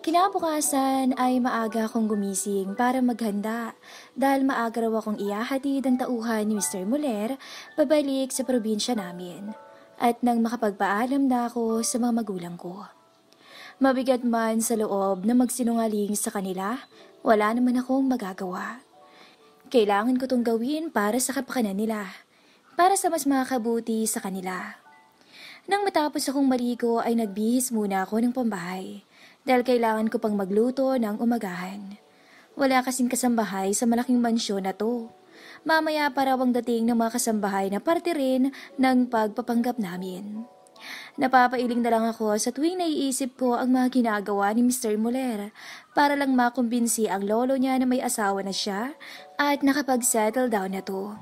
Kinabukasan ay maaga akong gumising para maghanda dahil maaga raw akong ihahatid ang tauhan ni Mr. Muller pabalik sa probinsya namin at nang makapagpaalam na ako sa mga magulang ko. Mabigat man sa loob na magsinungaling sa kanila, wala naman akong magagawa. Kailangan ko itong gawin para sa kapakanan nila, para sa mas makakabuti sa kanila. Nang matapos akong maligo ay nagbihis muna ako ng pambahay dahil kailangan ko pang magluto ng umagahan. Wala kasing kasambahay sa malaking mansyon na to. Mamaya pa raw ang dating ng mga kasambahay na parte rin ng pagpapanggap namin. Napapailing na lang ako sa tuwing naiisip ko ang mga ginagawa ni Mr. Muller para lang makumbinsi ang lolo niya na may asawa na siya at nakapag-settle down na to.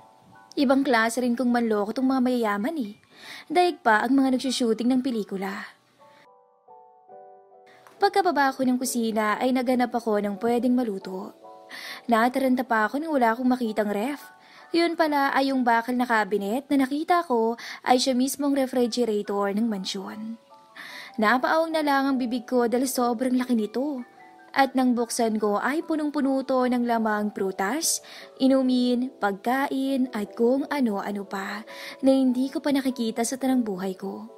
Ibang klase rin kung manloko tong mga mayayaman eh. Daig pa ang mga nagsushooting ng pelikula. Pagkababa ko ng kusina ay naganap ako ng pwedeng maluto. Nataranta pa ako nang wala akong makitang ref. Yun pala ay yung bakal na cabinet na nakita ko ay siya mismong refrigerator ng mansyon. Napaawang na lang ang bibig ko dahil sobrang laki nito. At nang buksan ko ay punong-puno to ng lamang prutas, inumin, pagkain at kung ano-ano pa na hindi ko pa nakikita sa tanang buhay ko.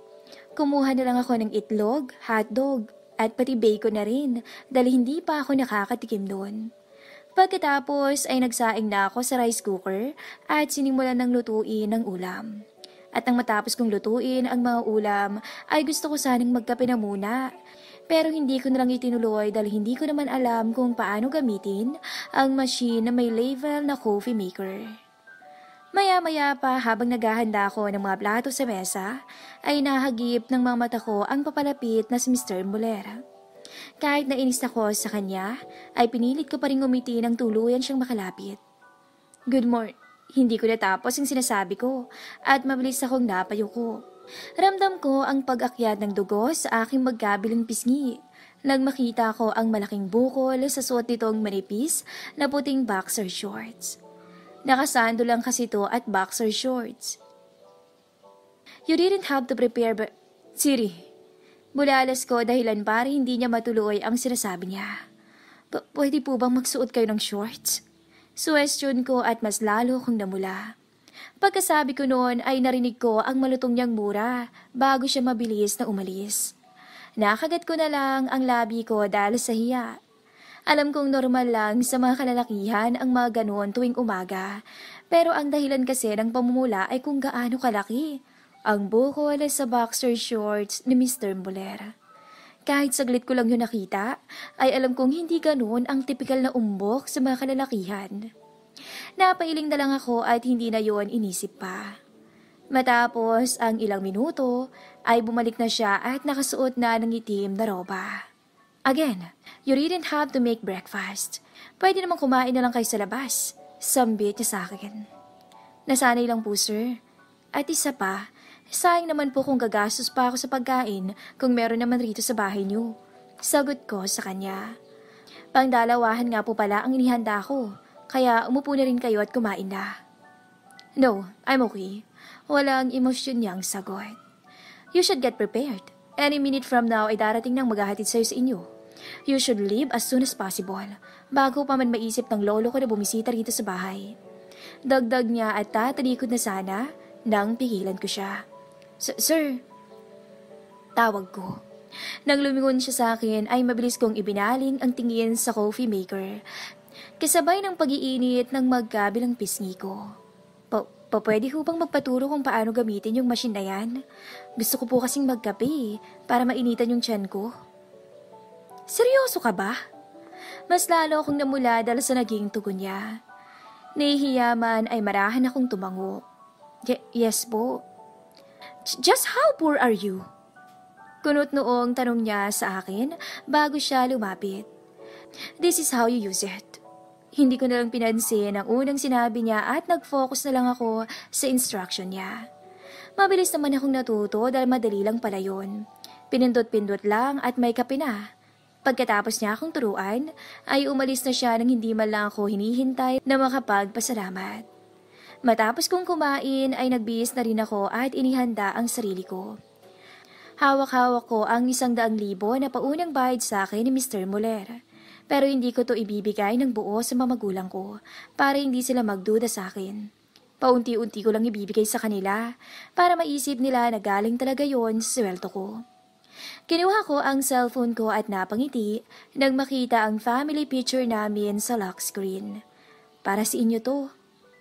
Kumuha na lang ako ng itlog, hotdog at pati bacon na rin dahil hindi pa ako nakakatikim doon. Pagkatapos ay nagsaing na ako sa rice cooker at sinimulan ng lutuin ng ulam. At nang matapos kong lutuin ang mga ulam ay gusto ko sanang magkape na muna. Pero hindi ko na lang itinuloy dahil hindi ko naman alam kung paano gamitin ang machine na may label na coffee maker. Maya-maya pa habang naghahanda ako ng mga plato sa mesa, ay nahagip ng mga mata ko ang papalapit na si Mr. Muller. Kahit nainis ako sa kanya, ay pinilit ko pa rin ngumiti ng tuluyan siyang makalapit. Good morning. Hindi ko natapos ang sinasabi ko at mabilis akong napayuko. Ramdam ko ang pag-akyat ng dugo sa aking magkabilang pisngi. Nang makita ko ang malaking bukol sa suot nitong manipis na puting boxer shorts. Nakasando lang kasi to at boxer shorts. You didn't have to prepare Siri. Bulalas ko dahilan para hindi niya matuloy ang sinasabi niya. Pwede po bang magsuot kayo ng shorts? Suwestyon ko at mas lalo kong namula. Pagkasabi ko noon ay narinig ko ang malutong niyang mura bago siya mabilis na umalis. Nakagat ko na lang ang labi ko dahil sa hiya. Alam kong normal lang sa mga kalalakihan ang mga ganoon tuwing umaga, pero ang dahilan kasi ng pamumula ay kung gaano kalaki ang bukol sa boxer shorts ni Mr. Muller. Kahit saglit ko lang yun nakita, ay alam kong hindi ganoon ang tipikal na umbok sa mga kalalakihan. Napailing na lang ako at hindi na yon inisip pa. Matapos ang ilang minuto, ay bumalik na siya at nakasuot na ng itim na roba. Again, you didn't have to make breakfast. Pwede naman kumain na lang kayo sa labas. Sambit niya sa akin. Nasanay lang po, sir. At isa pa, sayang naman po kung gagastos pa ako sa pagkain kung meron naman rito sa bahay niyo. Sagot ko sa kanya. Pangdalawahan nga po pala ang inihanda ko. Kaya umupo na rin kayo at kumain na. No, I'm okay. Walang emosyon niyang sagot. You should get prepared. Any minute from now ay darating nang maghahatid sa'yo sa inyo. You should leave as soon as possible, bago pa man maisip ng lolo ko na bumisita rito sa bahay. Dagdag niya at tatalikod na sana nang pigilan ko siya. Sir, tawag ko. Nang lumingon siya sa akin ay mabilis kong ibinaling ang tingin sa coffee maker. Kasabay ng pag-iinit ng magkabilang pisngi ko. Pwede ho bang magpaturo kung paano gamitin yung machine na yan? Gusto ko po kasing magkape para mainitan yung tiyan ko. Seryoso ka ba? Mas lalo akong namula dahil sa naging tugon niya. Nahihiyaman ay marahan akong tumango. Yes po. Just how poor are you? Kunot noong tanong niya sa akin bago siya lumapit. This is how you use it. Hindi ko na lang pinansin ang unang sinabi niya at nag-focus na lang ako sa instruction niya. Mabilis naman akong natuto dahil madali lang pala yun. Pinindot-pindot lang at may kape na. Pagkatapos niya akong turuan, ay umalis na siya nang hindi man lang ako hinihintay na makapagpasalamat. Matapos kong kumain ay nagbihis na rin ako at inihanda ang sarili ko. Hawak-hawak ko ang 100,000 na paunang bayad sa akin ni Mr. Muller. Pero hindi ko to ibibigay ng buo sa mga magulang ko para hindi sila magduda sa akin. Paunti-unti ko lang ibibigay sa kanila para maisip nila na galing talaga yon sa sweldo ko. Kinuha ko ang cellphone ko at napangiti nang makita ang family picture namin sa lock screen. Para sa inyo to,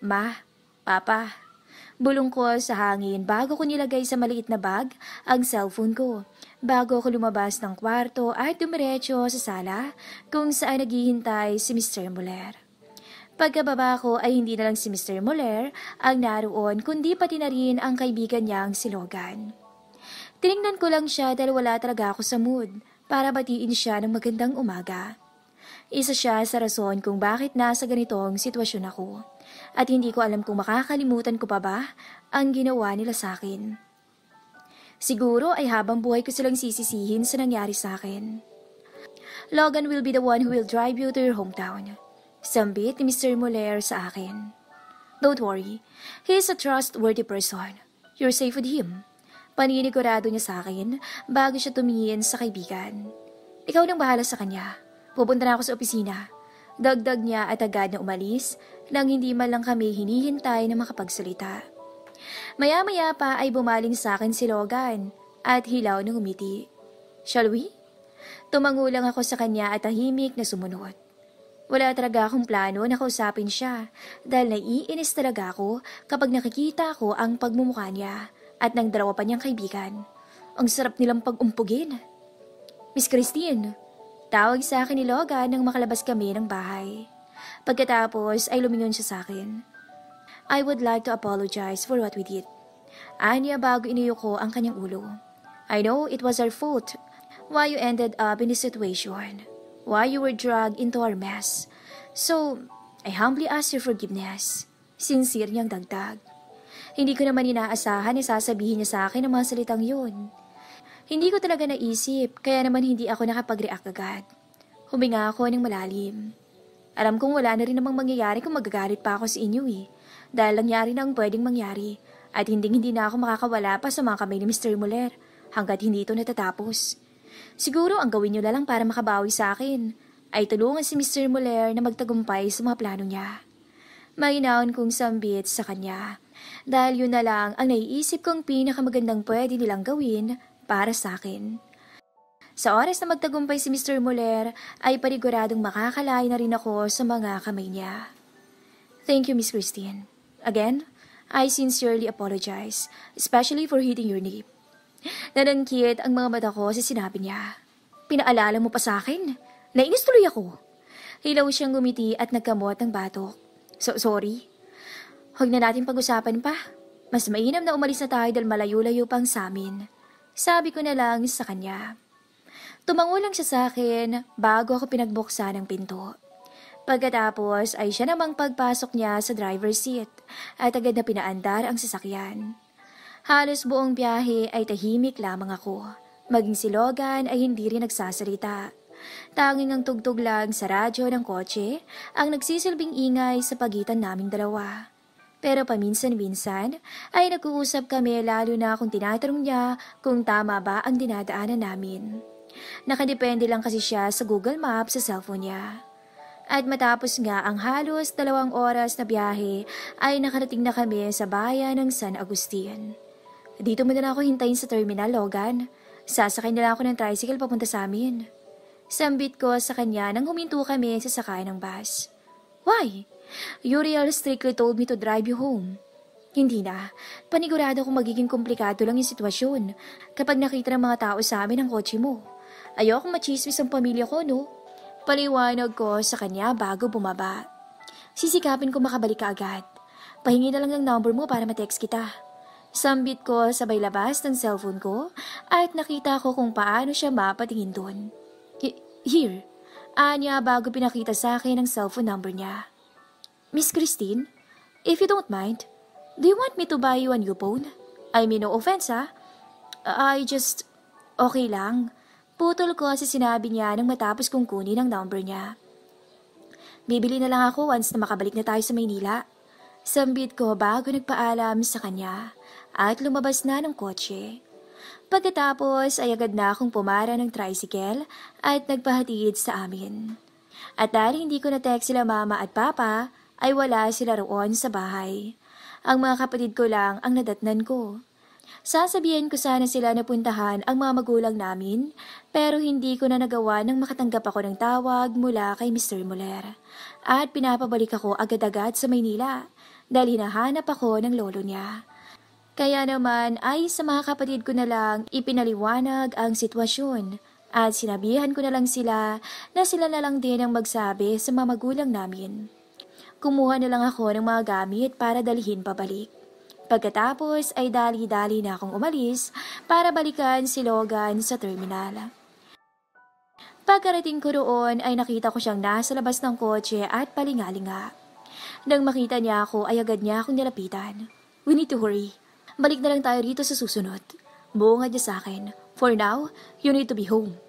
Ma, Papa. Bulong ko sa hangin bago ko nilagay sa maliit na bag ang cellphone ko. Bago ako lumabas ng kwarto at dumiretso sa sala kung saan naghihintay si Mr. Muller. Pagkababa ko ay hindi na lang si Mr. Muller ang naroon kundi pati na rin ang kaibigan niyang si Logan. Tiningnan ko lang siya dahil wala talaga ako sa mood para batiin siya ng magandang umaga. Isa siya sa rason kung bakit nasa ganitong sitwasyon ako. At hindi ko alam kung makakalimutan ko pa ba ang ginawa nila sa akin. Siguro ay habang buhay ko silang sisisihin sa nangyari sa akin. Logan will be the one who will drive you to your hometown. Sambit ni Mr. Muller sa akin. Don't worry, he is a trustworthy person. You're safe with him. Paninigurado niya sa akin bago siya tumingin sa kaibigan. Ikaw nang bahala sa kanya. Pupunta na ako sa opisina. Dagdag niya at agad na umalis nang hindi man lang kami hinihintay na makapagsalita. Maya-maya pa ay bumaling sa akin si Logan at hilaw ng umiti. Shall we? Tumango lang ako sa kanya at tahimik na sumunod. Wala talaga akong plano na kausapin siya dahil naiinis talaga ako kapag nakikita ko ang pagmumukha niya at ng dalawa pa niyang kaibigan. Ang sarap nilang pag-umpugin. Miss Christine, tawag sa akin ni Logan nang makalabas kami ng bahay. Pagkatapos ay lumingon siya sa akin. I would like to apologize for what we did. Anya bago iniyo ko ang kanyang ulo. I know it was our fault. Why you ended up in this situation. Why you were dragged into our mess. So, I humbly ask your forgiveness. Sincere niyang dagdag. Hindi ko naman inaasahan na sasabihin niya sa akin ang mga salitang yun. Hindi ko talaga naisip, kaya naman hindi ako nakapag-react agad. Huminga ako ng malalim. Alam kong wala na rin namang mangyayari kung magagalit pa ako sa inyo dahil nangyari na ang pwedeng mangyari at hindi na ako makakawala pa sa mga kamay ni Mr. Muller hanggat hindi ito natatapos. Siguro ang gawin niyo na lang para makabawi sa akin ay tulungan si Mr. Muller na magtagumpay sa mga plano niya. Mahinaon kong sambit sa kanya dahil yun na lang ang naiisip kong pinakamagandang pwede nilang gawin para sa akin. Sa oras na magtagumpay si Mr. Muller ay paniguradong makakalay na rin ako sa mga kamay niya. Thank you, Miss Christine. Again, I sincerely apologize, especially for hitting your knee. Nanangkit ang mga mata ko sa sinabi niya. Pinaalala mo pa sa akin? Nainis tuloy ako. Hilaw siyang gumiti at nagkamot ng batok. So sorry. Huwag na natin pag-usapan pa. Mas mainam na umalis na tayo dahil malayo-layo pang sa amin. Sabi ko na lang sa kanya. Tumango lang siya sa akin bago ako pinagbuksan ng pinto. Pagkatapos ay siya namang pagpasok niya sa driver's seat at agad na pinaandar ang sasakyan. Halos buong biyahe ay tahimik lamang ako. Maging si Logan ay hindi rin nagsasalita. Tanging ang tugtog lang sa radyo ng kotse ang nagsisilbing ingay sa pagitan naming dalawa. Pero paminsan-minsan ay nag-uusap kami lalo na kung tinatanong niya kung tama ba ang dinadaanan namin. Nakadepende lang kasi siya sa Google Maps sa cellphone niya. At matapos nga ang halos 2 oras na biyahe ay nakarating na kami sa bayan ng San Agustin. Dito mo na lang ako hintayin sa terminal, Logan. Sasakay na lang ako ng tricycle papunta sa amin. Sambit ko sa kanya nang huminto kami sa sakay ng bus. Why? Uriel strictly told me to drive you home. Hindi na. Panigurado kong magiging komplikado lang yung sitwasyon kapag nakita ng mga tao sa amin ang kotse mo. Ayokong machismis ang pamilya ko, no? Paliwanag ko sa kanya bago bumaba. Sisikapin ko makabalik ka agad. Pahingi na lang ng number mo para ma-text kita. Sambit ko sabay labas ng cellphone ko at nakita ko kung paano siya mapatingin doon. Here, anya bago pinakita sa akin ang cellphone number niya. Miss Christine, if you don't mind, do you want me to buy you a new phone? I mean no offense Okay lang. Putol ko sa sinabi niya nang matapos kong kunin ang number niya. Bibili na lang ako once na makabalik na tayo sa Maynila. Sambit ko bago nagpaalam sa kanya at lumabas na ng kotse. Pagkatapos ay agad na akong pumara ng tricycle at nagpahatid sa amin. At dahil hindi ko na-text sila mama at papa, ay wala sila roon sa bahay. Ang mga kapatid ko lang ang nadatnan ko. Sasabihin ko sana sila na puntahan ang mga magulang namin, pero hindi ko na nagawa nang makatanggap ako ng tawag mula kay Mr. Muller. At pinapabalik ako agad-agad sa Maynila dahil hinahanap ako ng lolo niya. Kaya naman ay sa mga kapatid ko na lang ipinaliwanag ang sitwasyon at sinabihan ko na lang sila na sila na lang din ang magsabi sa mga magulang namin. Kumuha na lang ako ng mga gamit para dalhin pabalik. Pagkatapos ay dali-dali na akong umalis para balikan si Logan sa terminal. Pagkarating ko roon ay nakita ko siyang nasa labas ng kotse at palingalinga. Nang makita niya ako ay agad niya akong nilapitan. We need to hurry. Balik na lang tayo rito sa susunod. Buongad niya sa akin. For now, you need to be home.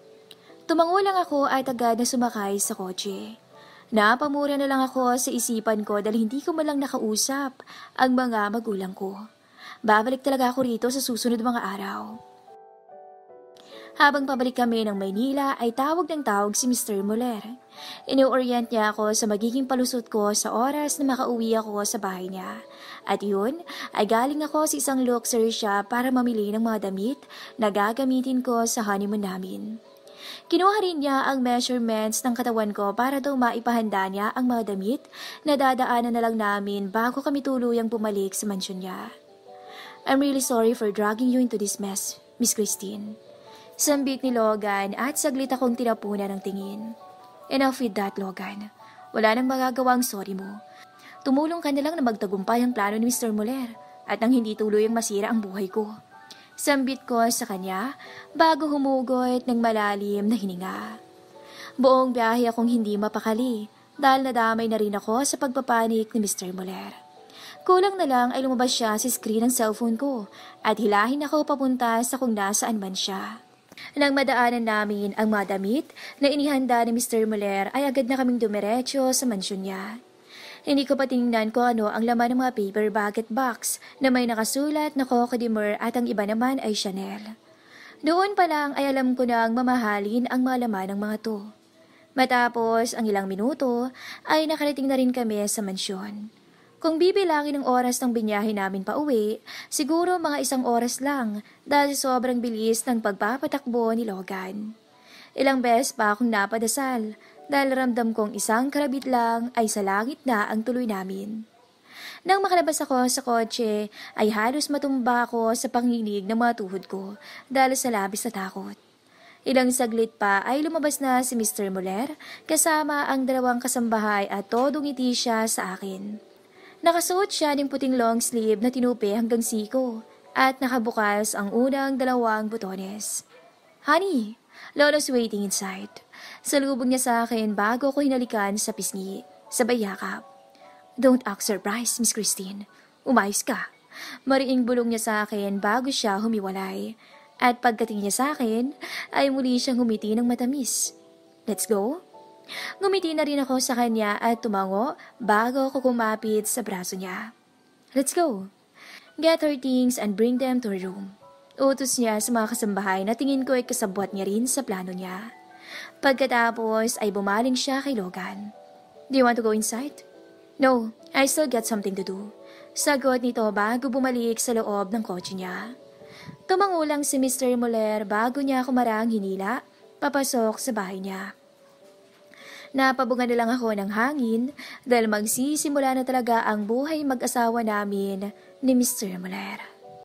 Tumango lang ako at agad na sumakay sa kotse. Napamura na lang ako sa isipan ko dahil hindi ko malang nakausap ang mga magulang ko. Babalik talaga ako rito sa susunod mga araw. Habang pabalik kami ng Maynila ay tawag ng tawag si Mr. Muller. Ino-orient niya ako sa magiging palusot ko sa oras na makauwi ako sa bahay niya. At yun ay galing ako sa isang luxury shop para mamili ng mga damit na gagamitin ko sa honeymoon namin. Kinuha rin niya ang measurements ng katawan ko para daw maipahanda niya ang mga damit na dadaanan na lang namin bago kami tuluyang bumalik sa mansyon niya. I'm really sorry for dragging you into this mess, Miss Christine. Sambit ni Logan at saglit akong tinapunan ng tingin. Enough with that, Logan. Wala nang magagawang sorry mo. Tumulong ka na lang na magtagumpay ang plano ni Mr. Muller at nang hindi tuluyang masira ang buhay ko. Sambit ko sa kanya bago humugot ng malalim na hininga. Buong biyahe akong hindi mapakali dahil nadamay na rin ako sa pagpapanik ni Mr. Muller. Kulang na lang ay lumabas siya sa screen ng cellphone ko at hilahin ako papunta sa kung nasaan man siya. Nang madaanan namin ang mga damit na inihanda ni Mr. Muller ay agad na kaming dumiretso sa mansyon niya. Hindi ko pa tingnan ko ano ang laman ng mga paper bag at box na may nakasulat na Coco de Mer at ang iba naman ay Chanel. Doon pa lang ay alam ko na ang mamahalin ang mga laman ng mga to. Matapos ang ilang minuto ay nakarating na rin kami sa mansyon. Kung bibilangin ang oras ng binyahe namin pa uwi, siguro mga 1 oras lang dahil sobrang bilis ng pagpapatakbo ni Logan. Ilang beses pa akong napadasal dahil ramdam kong isang karabit lang ay sa langit na ang tuloy namin. Nang makalabas ako sa kotse ay halos matumba ako sa panginig ng mga tuhod ko dahil sa labis na takot. Ilang saglit pa ay lumabas na si Mr. Muller kasama ang 2 kasambahay at todong ngiti siya sa akin. Nakasuot siya ng puting long sleeve na tinupi hanggang siko at nakabukas ang unang 2 butones. Honey, Lolo's waiting inside. Salubong niya sa akin bago ko hinalikan sa pisngi, sabay yakap. Don't act surprised, Miss Christine. Umayos ka. Mariing bulong niya sa akin bago siya humiwalay. At pagdating niya sa akin, ay muli siyang humiti ng matamis. Let's go? Ngumiti na rin ako sa kanya at tumango bago ako kumapit sa braso niya. Let's go. Get her things and bring them to her room. Utos niya sa mga kasambahay na tingin ko ay kasabwat niya rin sa plano niya. Pagkatapos ay bumaling siya kay Logan. Do you want to go inside? No, I still got something to do. Sagot nito bago bumalik sa loob ng kotse niya. Tumango lang si Mr. Muller bago niya kumarang hinila, papasok sa bahay niya. Napabunga na lang ako ng hangin dahil magsisimula na talaga ang buhay mag-asawa namin ni Mr. Muller.